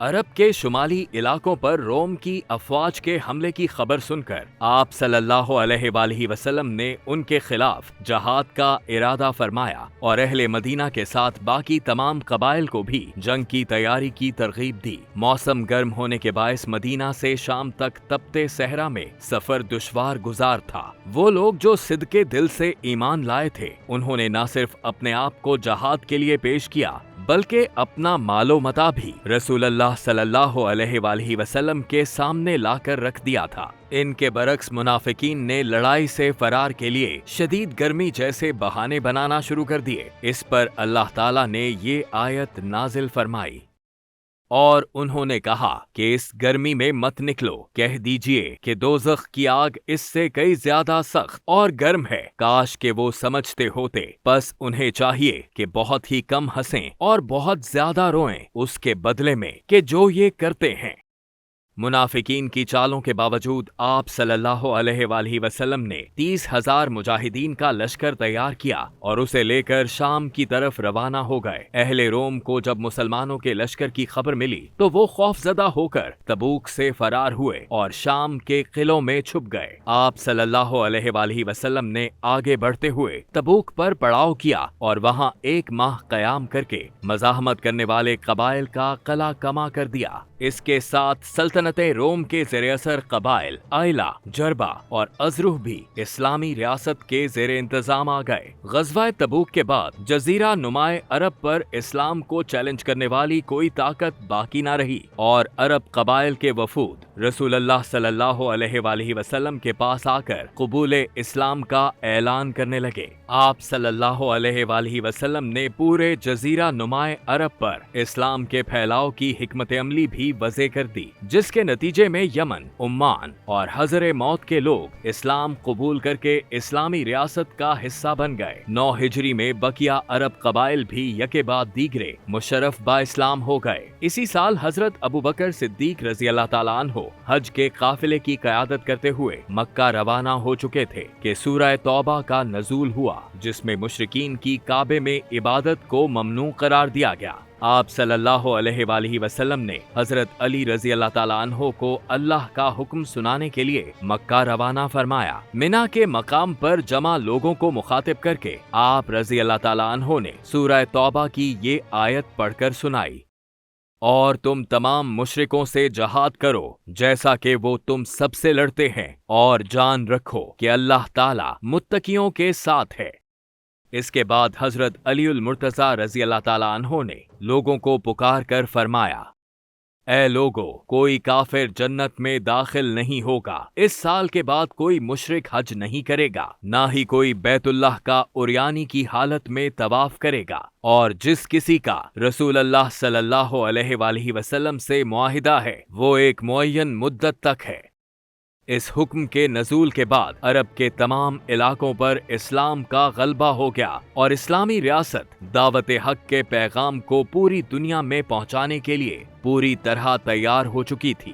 عرب کے شمالی علاقوں پر روم کی افواج کے حملے کی خبر سن کر آپ صلی اللہ علیہ وآلہ وسلم نے ان کے خلاف جہاد کا ارادہ فرمایا اور اہل مدینہ کے ساتھ باقی تمام قبائل کو بھی جنگ کی تیاری کی ترغیب دی۔ موسم گرم ہونے کے باعث مدینہ سے شام تک تپتے صحرا میں سفر دشوار گزار تھا۔ وہ لوگ جو صدقے دل سے ایمان لائے تھے انہوں نے نہ صرف اپنے آپ کو جہاد کے لیے پیش کیا بلکہ اپنا مال و متاع بھی رسول اللہ صلی اللہ علیہ وآلہ وسلم کے سامنے لا کر رکھ دیا تھا۔ ان کے برعکس منافقین نے لڑائی سے فرار کے لیے شدید گرمی جیسے بہانے بنانا شروع کر دیے۔ اس پر اللہ تعالیٰ نے یہ آیت نازل فرمائی اور انہوں نے کہا کہ اس گرمی میں مت نکلو، کہہ دیجئے کہ دوزخ کی آگ اس سے کئی زیادہ سخت اور گرم ہے، کاش کہ وہ سمجھتے ہوتے، پس انہیں چاہیے کہ بہت ہی کم ہنسیں اور بہت زیادہ روئیں اس کے بدلے میں کہ جو یہ کرتے ہیں۔ منافقین کی چالوں کے باوجود آپ صلی اللہ علیہ وآلہ وسلم نے 30,000 مجاہدین کا لشکر تیار کیا اور اسے لے کر شام کی طرف روانہ ہو گئے۔ اہل روم کو جب مسلمانوں کے لشکر کی خبر ملی تو وہ خوف زدہ ہو کر تبوک سے فرار ہوئے اور شام کے قلعوں میں چھپ گئے۔ آپ صلی اللہ علیہ وآلہ وسلم نے آگے بڑھتے ہوئے تبوک پر پڑاؤ کیا اور وہاں 1 ماہ قیام کر کے مزاحمت کرنے والے قبائل کا قلع کما کر دیا۔ اس کے ساتھ سلطنت روم کے زیر اثر قبائل آئلہ، جربہ اور ازرح بھی اسلامی ریاست کے زیر انتظام آ گئے۔ غزوہ تبوک کے بعد جزیرہ نمائے عرب پر اسلام کو چیلنج کرنے والی کوئی طاقت باقی نہ رہی اور عرب قبائل کے وفود رسول اللہ صلی اللہ علیہ وآلہ وسلم کے پاس آ کر قبول اسلام کا اعلان کرنے لگے۔ آپ صلی اللہ علیہ وآلہ وسلم نے پورے جزیرہ نمائے عرب پر اسلام کے پھیلاؤ کی حکمت عملی بھی وضع کر دی، جس کے نتیجے میں یمن، عمان اور حضر موت کے لوگ اسلام قبول کر کے اسلامی ریاست کا حصہ بن گئے۔ 9 ہجری میں بقیہ عرب قبائل بھی یکے بعد دیگرے مشرف با اسلام ہو گئے۔ اسی سال حضرت ابوبکر صدیق رضی اللہ تعالیٰ عنہ حج کے قافلے کی قیادت کرتے ہوئے مکہ روانہ ہو چکے تھے کہ سورہ توبہ کا نزول ہوا، جس میں مشرکین کی کعبے میں عبادت کو ممنوع قرار دیا گیا۔ آپ صلی اللہ علیہ وآلہ وسلم نے حضرت علی رضی اللہ تعالیٰ عنہ کو اللہ کا حکم سنانے کے لیے مکہ روانہ فرمایا۔ منا کے مقام پر جمع لوگوں کو مخاطب کر کے آپ رضی اللہ تعالیٰ عنہ نے سورہ توبہ کی یہ آیت پڑھ کر سنائی، اور تم تمام مشرکوں سے جہاد کرو جیسا کہ وہ تم سب سے لڑتے ہیں، اور جان رکھو کہ اللہ تعالیٰ متقیوں کے ساتھ ہے۔ اس کے بعد حضرت علی المرتضیٰ رضی اللہ تعالیٰ عنہ نے لوگوں کو پکار کر فرمایا، اے لوگو، کوئی کافر جنت میں داخل نہیں ہوگا، اس سال کے بعد کوئی مشرک حج نہیں کرے گا، نہ ہی کوئی بیت اللہ کا عریانی کی حالت میں طواف کرے گا، اور جس کسی کا رسول اللہ صلی اللہ علیہ وآلہ وسلم سے معاہدہ ہے وہ ایک معین مدت تک ہے۔ اس حکم کے نزول کے بعد عرب کے تمام علاقوں پر اسلام کا غلبہ ہو گیا اور اسلامی ریاست دعوت حق کے پیغام کو پوری دنیا میں پہنچانے کے لیے پوری طرح تیار ہو چکی تھی۔